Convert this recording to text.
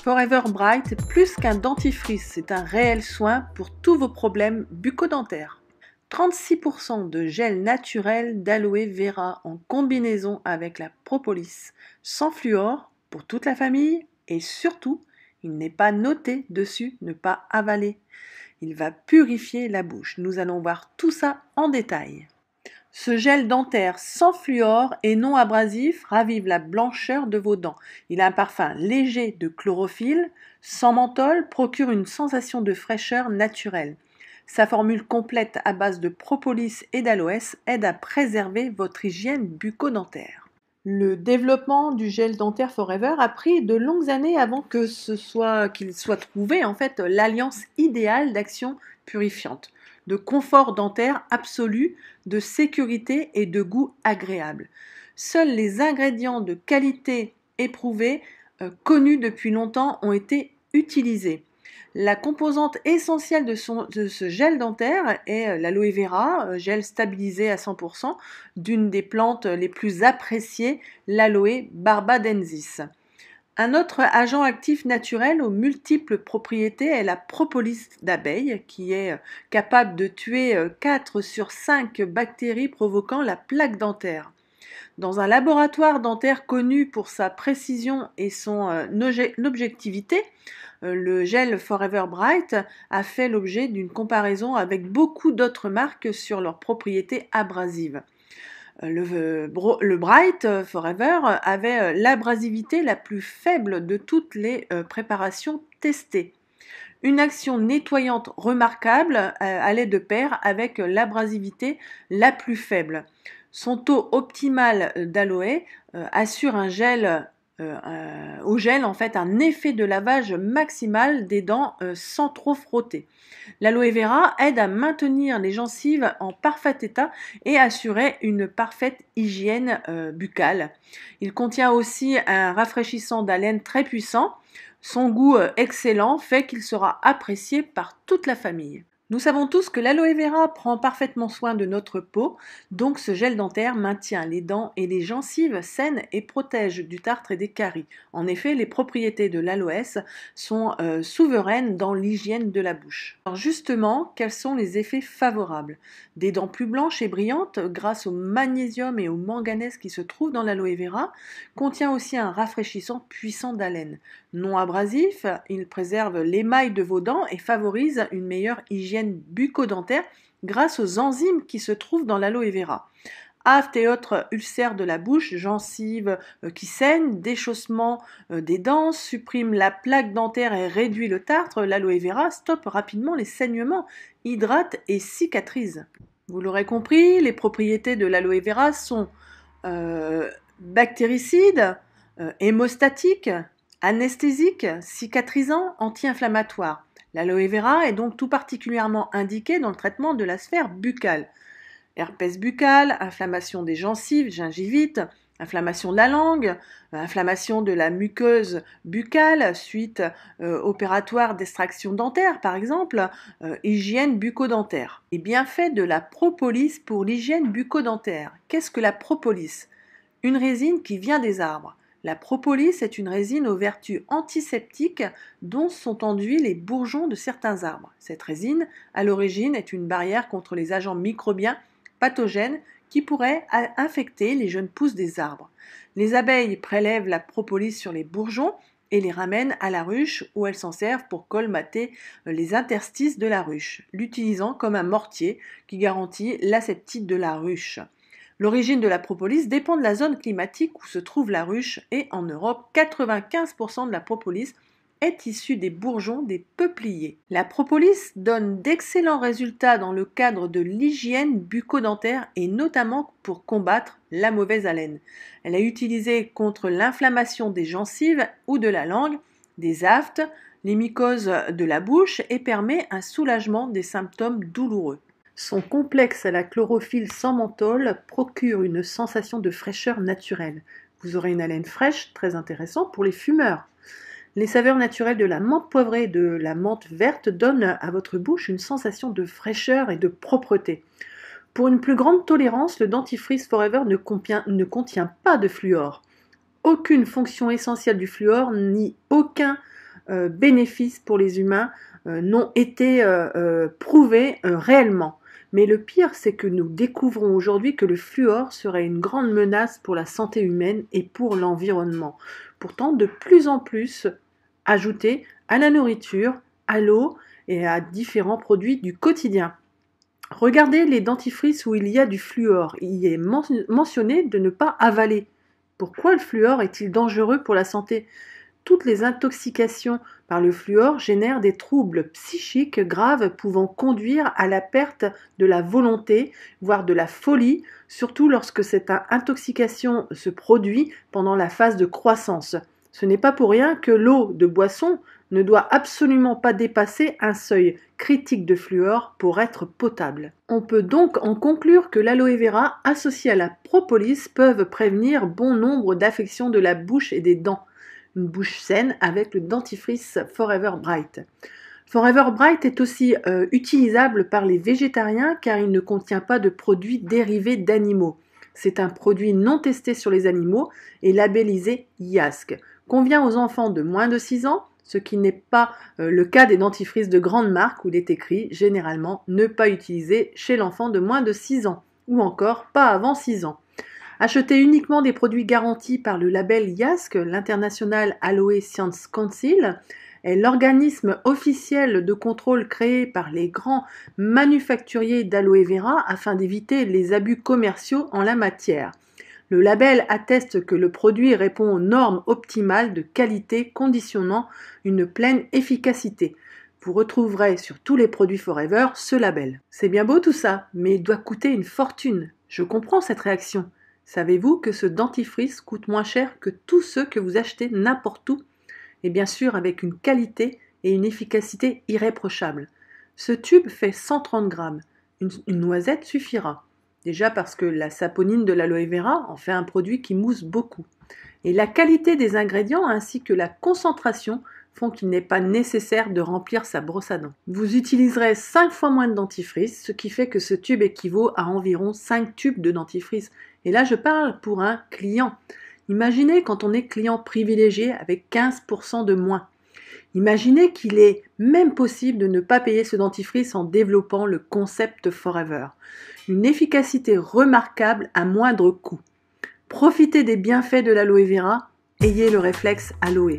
Forever Bright est plus qu'un dentifrice, c'est un réel soin pour tous vos problèmes bucco-dentaires. 36% de gel naturel d'aloe vera en combinaison avec la propolis, sans fluor, pour toute la famille et surtout, il n'est pas noté dessus ne pas avaler. Il va purifier la bouche. Nous allons voir tout ça en détail. Ce gel dentaire sans fluor et non abrasif ravive la blancheur de vos dents. Il a un parfum léger de chlorophylle, sans menthol, procure une sensation de fraîcheur naturelle. Sa formule complète à base de propolis et d'aloès aide à préserver votre hygiène bucco-dentaire. Le développement du gel dentaire Forever a pris de longues années avant qu'il soit trouvé l'alliance idéale d'action purifiante, de confort dentaire absolu, de sécurité et de goût agréable. Seuls les ingrédients de qualité éprouvés, connus depuis longtemps, ont été utilisés. La composante essentielle de ce gel dentaire est l'aloe vera, gel stabilisé à 100%, d'une des plantes les plus appréciées, l'aloe barbadensis. Un autre agent actif naturel aux multiples propriétés est la propolis d'abeille, qui est capable de tuer 4 sur 5 bactéries provoquant la plaque dentaire. Dans un laboratoire dentaire connu pour sa précision et son objectivité, le gel Forever Bright a fait l'objet d'une comparaison avec beaucoup d'autres marques sur leurs propriétés abrasives. Le Bright Forever avait l'abrasivité la plus faible de toutes les préparations testées. Une action nettoyante remarquable allait de pair avec l'abrasivité la plus faible. Son taux optimal d'aloe assure un effet de lavage maximal des dents sans trop frotter. L'aloe vera aide à maintenir les gencives en parfait état et assurer une parfaite hygiène buccale. Il contient aussi un rafraîchissant d'haleine très puissant. Son goût excellent fait qu'il sera apprécié par toute la famille. Nous savons tous que l'aloe vera prend parfaitement soin de notre peau, donc ce gel dentaire maintient les dents et les gencives saines et protège du tartre et des caries. En effet, les propriétés de l'aloès sont souveraines dans l'hygiène de la bouche. Alors justement, quels sont les effets favorables? Des dents plus blanches et brillantes grâce au magnésium et au manganèse qui se trouvent dans l'aloe vera, contient aussi un rafraîchissant puissant d'haleine. Non abrasif, il préserve l'émail de vos dents et favorise une meilleure hygiène bucco-dentaire grâce aux enzymes qui se trouvent dans l'aloe vera. Aftes et autres ulcères de la bouche, gencives qui saignent, déchaussement des dents, supprime la plaque dentaire et réduit le tartre, l'aloe vera stoppe rapidement les saignements, hydrate et cicatrise. Vous l'aurez compris, les propriétés de l'aloe vera sont bactéricides, hémostatiques, anesthésiques, cicatrisants, anti-inflammatoires. L'aloe vera est donc tout particulièrement indiqué dans le traitement de la sphère buccale. Herpès buccal, inflammation des gencives, gingivite, inflammation de la langue, inflammation de la muqueuse buccale suite opératoire d'extraction dentaire par exemple, hygiène bucco-dentaire. Les bienfaits de la propolis pour l'hygiène bucco-dentaire. Qu'est-ce que la propolis? Une résine qui vient des arbres. La propolis est une résine aux vertus antiseptiques dont sont enduits les bourgeons de certains arbres. Cette résine, à l'origine, est une barrière contre les agents microbiens pathogènes qui pourraient infecter les jeunes pousses des arbres. Les abeilles prélèvent la propolis sur les bourgeons et les ramènent à la ruche où elles s'en servent pour colmater les interstices de la ruche, l'utilisant comme un mortier qui garantit l'aseptite de la ruche. L'origine de la propolis dépend de la zone climatique où se trouve la ruche et en Europe, 95% de la propolis est issue des bourgeons des peupliers. La propolis donne d'excellents résultats dans le cadre de l'hygiène bucco-dentaire et notamment pour combattre la mauvaise haleine. Elle est utilisée contre l'inflammation des gencives ou de la langue, des aftes, les mycoses de la bouche et permet un soulagement des symptômes douloureux. Son complexe à la chlorophylle sans menthol procure une sensation de fraîcheur naturelle. Vous aurez une haleine fraîche, très intéressant pour les fumeurs. Les saveurs naturelles de la menthe poivrée et de la menthe verte donnent à votre bouche une sensation de fraîcheur et de propreté. Pour une plus grande tolérance, le dentifrice Forever ne contient pas de fluor. Aucune fonction essentielle du fluor ni aucun bénéfices pour les humains n'ont été prouvés réellement. Mais le pire, c'est que nous découvrons aujourd'hui que le fluor serait une grande menace pour la santé humaine et pour l'environnement. Pourtant, de plus en plus ajouté à la nourriture, à l'eau et à différents produits du quotidien. Regardez les dentifrices où il y a du fluor. Il y est mentionné de ne pas avaler. Pourquoi le fluor est-il dangereux pour la santé ? Toutes les intoxications par le fluor génèrent des troubles psychiques graves pouvant conduire à la perte de la volonté, voire de la folie, surtout lorsque cette intoxication se produit pendant la phase de croissance. Ce n'est pas pour rien que l'eau de boisson ne doit absolument pas dépasser un seuil critique de fluor pour être potable. On peut donc en conclure que l'aloe vera associé à la propolis peuvent prévenir bon nombre d'affections de la bouche et des dents. Une bouche saine avec le dentifrice Forever Bright. Forever Bright est aussi utilisable par les végétariens car il ne contient pas de produits dérivés d'animaux. C'est un produit non testé sur les animaux et labellisé IASC. Convient aux enfants de moins de 6 ans, ce qui n'est pas le cas des dentifrices de grande marque où il est écrit généralement ne pas utiliser chez l'enfant de moins de 6 ans ou encore pas avant 6 ans. Acheter uniquement des produits garantis par le label IASC, l'International Aloe Science Council, est l'organisme officiel de contrôle créé par les grands manufacturiers d'aloe vera afin d'éviter les abus commerciaux en la matière. Le label atteste que le produit répond aux normes optimales de qualité conditionnant une pleine efficacité. Vous retrouverez sur tous les produits Forever ce label. C'est bien beau tout ça, mais il doit coûter une fortune. Je comprends cette réaction. Savez-vous que ce dentifrice coûte moins cher que tous ceux que vous achetez n'importe où? Et bien sûr avec une qualité et une efficacité irréprochables. Ce tube fait 130 grammes. Une noisette suffira. Déjà parce que la saponine de l'aloe vera en fait un produit qui mousse beaucoup. Et la qualité des ingrédients ainsi que la concentration font qu'il n'est pas nécessaire de remplir sa brosse à dents. Vous utiliserez 5 fois moins de dentifrice, ce qui fait que ce tube équivaut à environ 5 tubes de dentifrice. Et là, je parle pour un client. Imaginez quand on est client privilégié avec 15% de moins. Imaginez qu'il est même possible de ne pas payer ce dentifrice en développant le concept Forever. Une efficacité remarquable à moindre coût. Profitez des bienfaits de l'aloe vera, ayez le réflexe aloe.